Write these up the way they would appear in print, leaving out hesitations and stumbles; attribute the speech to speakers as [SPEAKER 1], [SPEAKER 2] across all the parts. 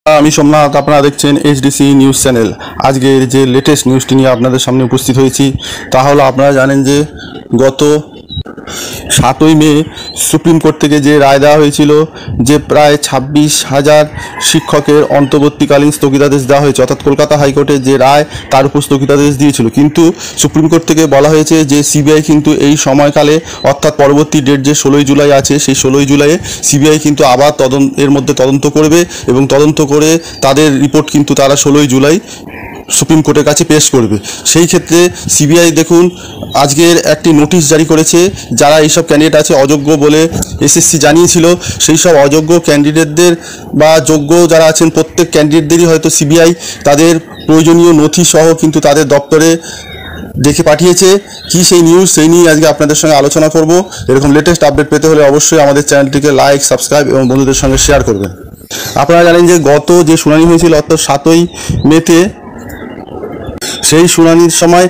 [SPEAKER 1] আমি সোমনাথ, আপনারা দেখছেন এইচডিসি নিউজ চ্যানেল। আজকের যে লেটেস্ট নিউজটি নিয়ে আপনাদের সামনে উপস্থিত হয়েছি তা হলো, আপনারা জানেন যে গত 7ই মে সুপ্রিম কোর্ট থেকে যে রায় দেওয়া হয়েছিল যে প্রায় 26,000 শিক্ষকের অন্তর্বর্তীকালীন স্থগিতাদেশ দেওয়া হয়েছে, অর্থাৎ কলকাতা হাইকোর্টের যে রায় তার উপর স্থগিতাদেশ দিয়েছিল। কিন্তু সুপ্রিম কোর্ট থেকে বলা হয়েছে যে সিবিআই কিন্তু এই সময়কালে, অর্থাৎ পরবর্তী ডেট যে 16ই জুলাই আছে, সেই 16ই জুলাইয়ে সিবিআই কিন্তু আবার এর মধ্যে তদন্ত করবে এবং তদন্ত করে তাদের রিপোর্ট কিন্তু তারা 16ই জুলাই সুপ্রিম কোর্টের কাছে পেশ করবে। সেই ক্ষেত্রে সিবিআই দেখুন আজকের একটি নোটিশ জারি করেছে। যারা এইসব ক্যান্ডিডেট আছে অযোগ্য বলে এসএসসি জানিয়েছিল, সেই সব অযোগ্য ক্যান্ডিডেটদের বা যোগ্য যারা আছেন প্রত্যেক ক্যান্ডিডেটদেরই হয়তো সিবিআই তাদের প্রয়োজনীয় নথি সহ কিন্তু তাদের দপ্তরে দেখে পাঠিয়েছে। কি সেই নিউজ, সেই নিয়ে আজকে আপনাদের সঙ্গে আলোচনা করব। এরকম লেটেস্ট আপডেট পেতে হলে অবশ্যই আমাদের চ্যানেলটিকে লাইক, সাবস্ক্রাইব এবং বন্ধুদের সঙ্গে শেয়ার করবেন। আপনারা জানেন যে গত যে শুনানি হয়েছিল অর্থাৎ 7ই মেতে, সেই শুনানির সময়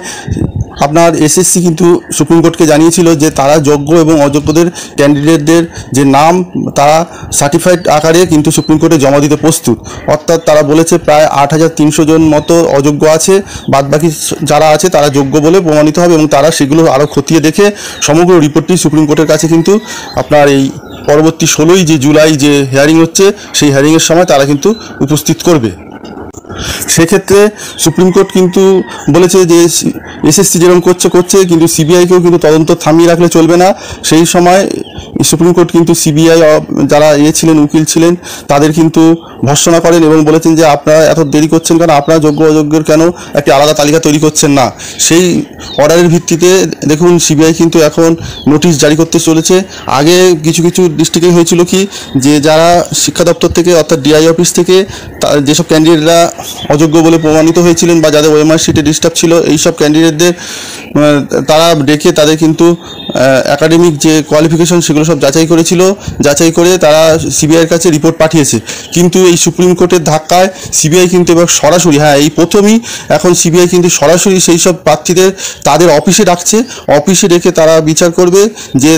[SPEAKER 1] আপনার এসএসসি কিন্তু সুপ্রিম কোর্টকে জানিয়েছিল যে তারা যোগ্য এবং অযোগ্যদের ক্যান্ডিডেটদের যে নাম তারা সার্টিফাইড আকারে কিন্তু সুপ্রিম কোর্টে জমা দিতে প্রস্তুত। অর্থাৎ তারা বলেছে প্রায় 8,300 জন মতো অযোগ্য আছে, বাদবাকি যারা আছে তারা যোগ্য বলে প্রমাণিত হবে এবং তারা সেগুলো আরও খতিয়ে দেখে সমগ্র রিপোর্টটি সুপ্রিম কোর্টের কাছে কিন্তু আপনার এই পরবর্তী 16ই যে জুলাই যে হিয়ারিং হচ্ছে, সেই হিয়ারিংয়ের সময় তারা কিন্তু উপস্থিত করবে। সেক্ষেত্রে সুপ্রিম কোর্ট কিন্তু বলেছে যে এসএসসি যেরকম করছে কিন্তু সিবিআইকেও কিন্তু তদন্ত থামিয়ে রাখলে চলবে না। সেই সময় সুপ্রিম কোর্ট কিন্তু সিবিআই যারা ছিলেন, উকিল ছিলেন, তাদের কিন্তু ভর্ৎসনা করেন এবং বলেছেন যে আপনারা এত দেরি করছেন কেন, আপনারা যোগ্য অযোগ্যের কেন একটি আলাদা তালিকা তৈরি করছেন না। সেই অর্ডারের ভিত্তিতে দেখুন সিবিআই কিন্তু এখন নোটিশ জারি করতে চলেছে। আগে কিছু ডিস্ট্রিক্টে হয়েছিল কি, যে যারা শিক্ষা দপ্তর থেকে অর্থাৎ ডিআই অফিস থেকে যেসব ক্যান্ডিডেটরা অযোগ্য বলে প্রমাণিত হয়েছিলেন বা যাদের ওএমআর শিটে ডিস্টার্ব ছিল, এইসব ক্যান্ডিডেটদের তারা ডেকে তাদের কিন্তু একাডেমিক যে কোয়ালিফিকেশন সেগুলো সব যাচাই করেছিল। যাচাই করে তারা সিবিআইয়ের কাছে রিপোর্ট পাঠিয়েছে। কিন্তু এই সুপ্রিম কোর্টের ধাক্কায় সিবিআই কিন্তু এবার সরাসরি, এই প্রথমই এখন সিবিআই কিন্তু সরাসরি সেই সব প্রার্থীদের তাদের অফিসে ডাকছে। অফিসে ডেকে তারা বিচার করবে যে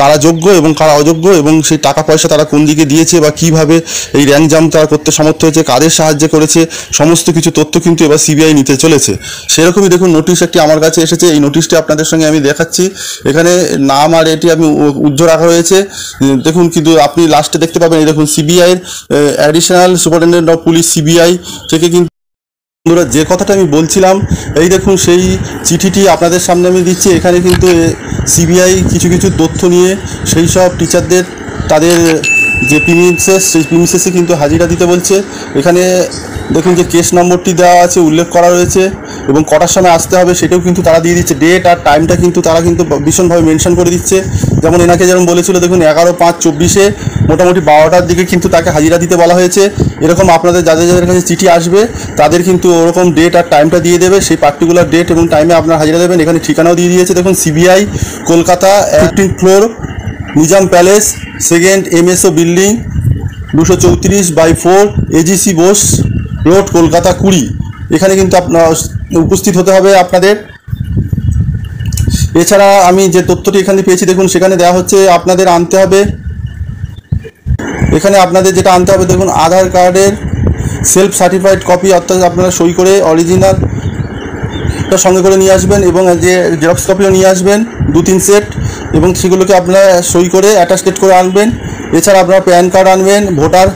[SPEAKER 1] কারা যোগ্য এবং কারা অযোগ্য এবং সেই টাকা পয়সা তারা কোন দিকে দিয়েছে বা কিভাবে এই র্যাঙ্ক জাম্প তারা করতে সমর্থ হয়েছে, কাদের সাহায্য করেছে, সমস্ত কিছু তথ্য কিন্তু এবার সিবিআই নিতে চলেছে। সেরকমই দেখুন নোটিশ একটি আমার কাছে এসেছে। এই নোটিশটি আপনাদের সঙ্গে আমি দেখাচ্ছি। এখানে নাম আর এটি আমি উজ্জ্বল রাখা হয়েছে দেখুন, কিন্তু আপনি লাস্টে দেখতে পাবেন এই দেখুন সিবিআইয়ের additional superintendent of police CBI থেকে কিন্তু বন্ধুরা যে কথাটা আমি বলছিলাম, এই দেখুন সেই চিঠিটি আপনাদের সামনে আমি দিচ্ছি। এখানে কিন্তু সিবিআই কিছু তথ্য নিয়ে সেই সব টিচারদের তাদের যে প্রিমিসেস, সেই প্রিমিসেসে কিন্তু হাজিরা দিতে বলছে। এখানে দেখুন যে কেস নম্বরটি দেওয়া আছে, উল্লেখ করা রয়েছে এবং কটার সময় আসতে হবে সেটাও কিন্তু তারা দিয়ে দিচ্ছে। ডেট আর টাইমটা কিন্তু তারা কিন্তু ভীষণভাবে মেনশন করে দিচ্ছে। যেমন এনাকে যেমন বলেছিল দেখুন 11/5/24 মোটামুটি 12টার দিকে কিন্তু তাকে হাজিরা দিতে বলা হয়েছে। এরকম আপনাদের যাদের কাছে চিঠি আসবে তাদের কিন্তু ওরকম ডেট আর টাইমটা দিয়ে দেবে, সেই পার্টিকুলার ডেট এবং টাইমে আপনারা হাজিরা দেবেন। এখানে ঠিকানাও দিয়ে দিয়েছে দেখুন, CBI Kolkata 15th floor Nizam palace, 2nd MSO building, 234/4 এজিসি Bose road, Kolkata 20। এখানে কিন্তু আপনার উপস্থিত হতে হবে আপনাদের। এছাড়া আমি যে তথ্যটি এখানে পেয়েছি দেখুন, সেখানে দেওয়া হচ্ছে আপনাদের আনতে হবে, এখানে আপনাদের যেটা আনতে হবে দেখুন আধার কার্ডের সেলফ সার্টিফাইড কপি, অর্থাৎ আপনারা সই করে অরিজিনাল সঙ্গে করে নিয়ে আসবেন এবং যে জেরক্স কপিও নিয়ে আসবেন 2-3 সেট এবং সেগুলোকে আপনারা সই করে অ্যাটাস্টেড করে আনবেন। এছাড়া আপনারা প্যান কার্ড আনবেন, ভোটার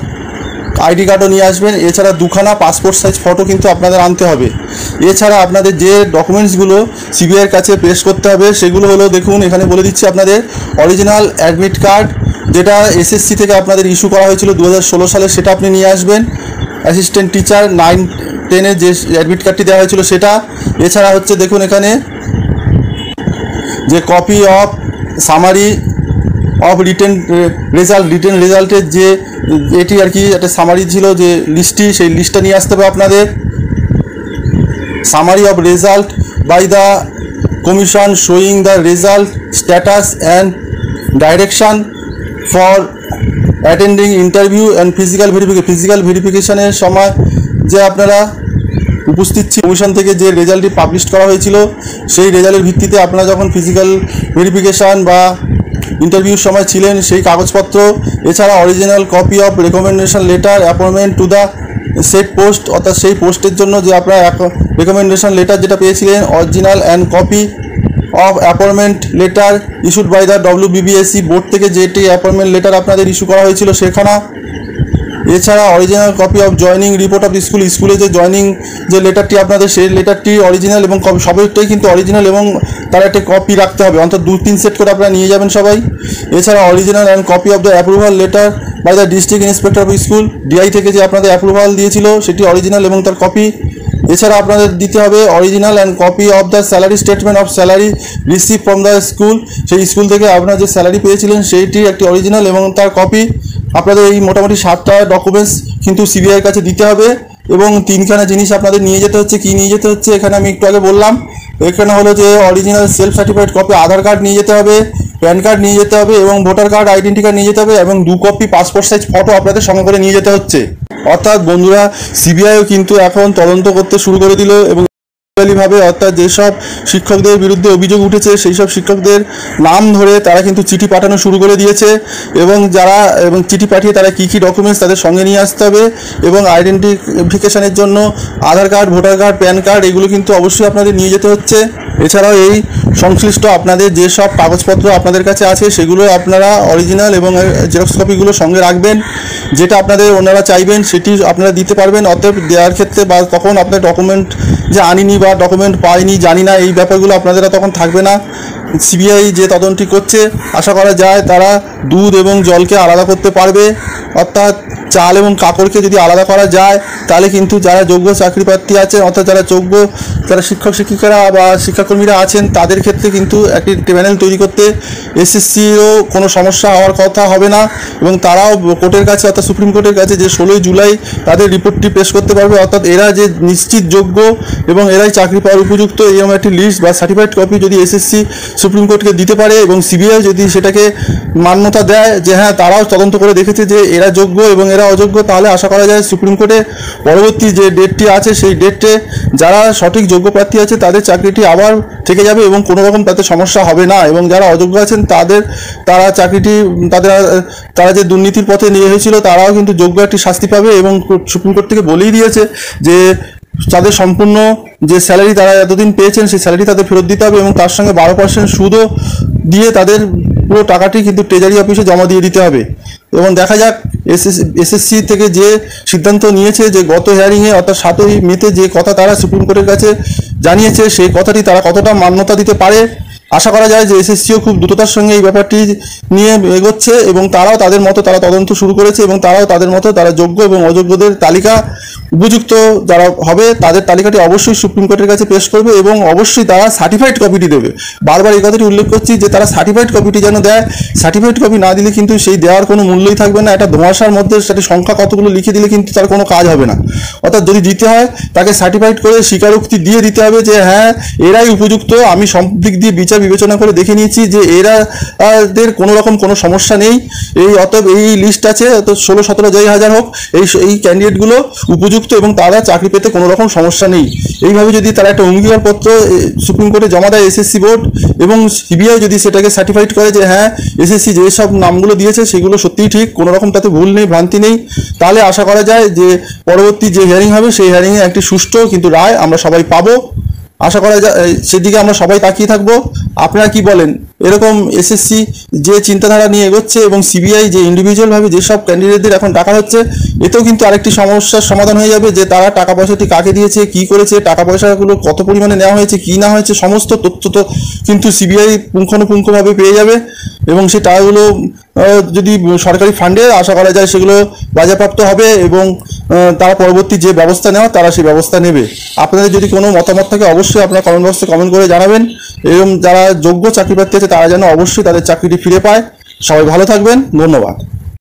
[SPEAKER 1] আইডি কার্ডও নিয়ে আসবেন। এছাড়া 2খানা পাসপোর্ট সাইজ ফটো কিন্তু আপনাদের আনতে হবে। এছাড়া আপনাদের যে ডকুমেন্টসগুলো সিবিআইয়ের কাছে পেশ করতে হবে সেগুলো হলো দেখুন এখানে বলে দিচ্ছি আপনাদের, অরিজিনাল অ্যাডমিট কার্ড যেটা এসএসসি থেকে আপনাদের ইস্যু করা হয়েছিল 2016 সালে, সেটা আপনি নিয়ে আসবেন। অ্যাসিস্ট্যান্ট টিচার 9-10-এর যে অ্যাডমিট কার্ডটি দেওয়া হয়েছিল সেটা। এছাড়া হচ্ছে দেখুন এখানে যে copy of summary of written রেজাল্টের যে এটি আর কি একটা সামারি ছিল যে লিস্টটি, সেই লিস্টটা নিয়ে আসতে হবে আপনাদের। Summary of result by the commission showing the result status and direction for attending interview and physical ভেরিফিকেশনের সময় যে আপনারা উপস্থিত কমিশন থেকে যে রেজাল্টটি পাবলিশ করা হয়েছিল, সেই রেজাল্টের ভিত্তিতে আপনারা যখন ফিজিক্যাল ভেরিফিকেশান বা ইন্টারভিউর সময় ছিলেন সেই কাগজপত্র। এছাড়া original copy of recommendation letter appointment to the set post অর্থাৎ সেই পোস্টের জন্য যে আপনারা রেকমেন্ডেশন লেটার যেটা পেয়েছিলেন, original and copy of appointment letter issued by the WBBSC board থেকে যেটি অ্যাপয়েন্টমেন্ট লেটার আপনাদের ইস্যু করা হয়েছিল সেখানে, এছাড়া original copy of joining report of স্কুলে যে জয়নিং যে লেটারটি আপনাদের সেই লেটারটি অরিজিনাল এবং সবটাই কিন্তু অরিজিনাল এবং তার একটা কপি রাখতে হবে, অন্তত 2-3 সেট করে আপনারা নিয়ে যাবেন সবাই। এছাড়া original and copy of the approval letter by the district inspector of school, DI থেকে যে আপনাদের অ্যাপ্রুভাল দিয়েছিল সেটি অরিজিনাল এবং তার কপি। এছাড়া আপনাদের দিতে হবে original and copy of the salary statement of salary receive from the school, সেই স্কুল থেকে আপনারা যে স্যালারি পেয়েছিলেন সেইটি একটি অরিজিনাল এবং তার কপি। আপনাদের এই মোটামুটি 7টা ডকুমেন্টস কিন্তু CBIয়ের কাছে দিতে হবে এবং 3খানা জিনিস আপনাদের নিয়ে যেতে হচ্ছে। কি নিয়ে যেতে হচ্ছে এখানে আমি একটু আগে বললাম। এখানে হলো যে অরিজিনাল সেলফ সার্টিফাইড কপি আধার কার্ড নিয়ে যেতে হবে, প্যান কার্ড নিয়ে যেতে হবে এবং ভোটার কার্ড আইডেন্টি কার্ড নিয়ে যেতে হবে এবং 2 কপি পাসপোর্ট সাইজ ফটো আপনাদের সঙ্গে করে নিয়ে যেতে হচ্ছে। অর্থাৎ বন্ধুরা, CBIও কিন্তু এখন তদন্ত করতে শুরু করে দিল এবং ভাবে অর্থাৎ যেসব শিক্ষকদের বিরুদ্ধে অভিযোগ উঠেছে সেই সব শিক্ষকদের নাম ধরে তারা কিন্তু চিঠি পাঠানো শুরু করে দিয়েছে এবং চিঠি পাঠিয়ে তারা কী ডকুমেন্টস তাদের সঙ্গে নিয়ে আসতে হবে এবং আইডেন্টিফিকেশনের জন্য Aadhaar card, voter card, PAN card এগুলো কিন্তু অবশ্যই আপনাদের নিয়ে যেতে হচ্ছে। এছাড়াও এই সংশ্লিষ্ট আপনাদের যেসব কাগজপত্র আপনাদের কাছে আছে সেগুলো আপনারা অরিজিনাল এবং জেরক্স কপিগুলো সঙ্গে রাখবেন, যেটা আপনাদের ওনারা চাইবেন সেটি আপনারা দিতে পারবেন। অতএব দেওয়ার ক্ষেত্রে বা তখন আপনার ডকুমেন্ট যে আনিনি বা ডকুমেন্ট পাইনি জানি না এই ব্যাপারগুলো আপনাদের তখন থাকবে না। CBI যে তদন্তটি করছে আশা করা যায় তারা দুধ এবং জলকে আলাদা করতে পারবে, অর্থাৎ চাল এবং কাপড়কে যদি আলাদা করা যায় তাহলে কিন্তু যারা যোগ্য চাকরি প্রার্থী আছেন অর্থাৎ যারা শিক্ষক শিক্ষিকারা বা শিক্ষাকর্মীরা আছেন তাদের ক্ষেত্রে কিন্তু একটি প্যানেল তৈরি করতে SSCরও কোনো সমস্যা হওয়ার কথা হবে না এবং তারাও কোর্টের কাছে অর্থাৎ সুপ্রিম কোর্টের কাছে যে 16 জুলাই তাদের রিপোর্টটি পেশ করতে পারবে, অর্থাৎ এরা যে নিশ্চিত যোগ্য এবং এরাই চাকরি পাওয়ার উপযুক্ত এরকম একটি লিস্ট বা সার্টিফাইড কপি যদি SSC সুপ্রিম কোর্টকে দিতে পারে এবং CBI যদি সেটাকে মান্যতা দেয় যে হ্যাঁ তারাও তদন্ত করে দেখেছে যে এরা যোগ্য এবং এরা অযোগ্য, তাহলে আশা করা যায় সুপ্রিম কোর্টে পরবর্তী যে ডেটটি আছে সেই ডেটে যারা সঠিক যোগ্য প্রার্থী আছে তাদের চাকরিটি আবার থেকে যাবে এবং কোনো রকম তাতে সমস্যা হবে না এবং যারা অযোগ্য আছেন তারা চাকরিটি তারা যে দুর্নীতির পথে নিয়ে হয়েছিল তারাও কিন্তু যোগ্য একটি শাস্তি পাবে এবং সুপ্রিম কোর্ট থেকে বলেই দিয়েছে যে তাদের সম্পূর্ণ যে স্যালারি তারা এতদিন পেয়েছেন সেই স্যালারি তাদের ফেরত দিতে হবে এবং তার সঙ্গে 12% সুদও দিয়ে তাদের পুরো টাকাটি কিন্তু ট্রেজারি অফিসে জমা দিয়ে দিতে হবে। এবং দেখা যাক SSC থেকে যে সিদ্ধান্ত নিয়েছে যে গত হিয়ারিংয়ে অর্থাৎ 7ই মেতে যে কথা তারা সুপ্রিম কোর্টের কাছে জানিয়েছে সেই কথাটি তারা কতটা মান্যতা দিতে পারে। আশা করা যায় যে SSCও খুব দ্রুততার সঙ্গে এই ব্যাপারটি নিয়ে এগোচ্ছে এবং তারাও তাদের মতো তারা তদন্ত শুরু করেছে এবং তারাও তাদের মতো তারা যোগ্য এবং অযোগ্যদের তালিকা উপযুক্ত যারা হবে তাদের তালিকাটি অবশ্যই সুপ্রিম কোর্টের কাছে পেশ করবে এবং অবশ্যই তারা সার্টিফাইড কপিটি দেবে। বারবার এই কথাটি উল্লেখ করছি যে তারা সার্টিফাইড কপিটি যেন দেয়, সার্টিফাইড কপি না দিলে কিন্তু সেই দেওয়ার কোনো মূল্যই থাকবে না। এটা ধোঁয়াশার মধ্যে সেটি সংখ্যা কতগুলো লিখে দিলে কিন্তু তার কোনো কাজ হবে না। অর্থাৎ যদি দিতে হয় তাকে সার্টিফাইড করে স্বীকারোক্তি দিয়ে দিতে হবে যে হ্যাঁ এরাই উপযুক্ত, আমি সব দিক দিয়ে বিচার বিবেচনা করে দেখে নিয়েছি যে এরাদের কোনো রকম কোনো সমস্যা নেই। অতএব এই লিস্ট আছে, তো 16-17 যেই হাজার হোক এই ক্যান্ডিডেটগুলো উপযুক্ত এবং তারা চাকরি পেতে কোনো রকম সমস্যা নেই। এইভাবে যদি তারা একটা অঙ্গীকারপত্র সুপ্রিম কোর্টে জমা দেয় SSC বোর্ড এবং CBI যদি সেটাকে সার্টিফাইড করে যে হ্যাঁ SSC যেসব নামগুলো দিয়েছে সেগুলো সত্যিই ঠিক, কোনো রকম তাতে ভুল নেই, ভ্রান্তি নেই, তাহলে আশা করা যায় যে পরবর্তী যে হিয়ারিং হবে সেই হিয়ারিংয়ে একটি সুষ্ঠু কিন্তু রায় আমরা সবাই পাবো। আশা করা যায় সেদিকে আমরা সবাই তাকিয়ে থাকবো। আপনারা কি বলেন? এরকম SSC যে চিন্তাধারা নিয়ে এগোচ্ছে এবং CBI যে ইন্ডিভিজুয়ালভাবে যেসব ক্যান্ডিডেটদের এখন টাকা হচ্ছে এতেও কিন্তু আরেকটি সমস্যার সমাধান হয়ে যাবে যে তারা টাকা পয়সাটি কাকে দিয়েছে, কি করেছে, টাকা পয়সাগুলো কত পরিমাণে নেওয়া হয়েছে, কি না হয়েছে, সমস্ত তথ্য তো কিন্তু CBI পুঙ্খানুপুঙ্খভাবে পেয়ে যাবে এবং সেই টাকাগুলো যদি সরকারি ফান্ডে আশা করা যায় সেগুলো বাজেয়াপ্ত হবে এবং তারা পরবর্তী যে ব্যবস্থা নেওয়া তারা সেই ব্যবস্থা নেবে। আপনাদের যদি কোনো মতামত থাকে অবশ্যই আপনারা কমেন্ট বক্সে কমেন্ট করে জানাবেন এবং যারা যোগ্য চাকরি প্রার্থী আছে তারা যেন অবশ্যই তাদের চাকরিটি ফিরে পায়। সবাই ভালো থাকবেন, ধন্যবাদ।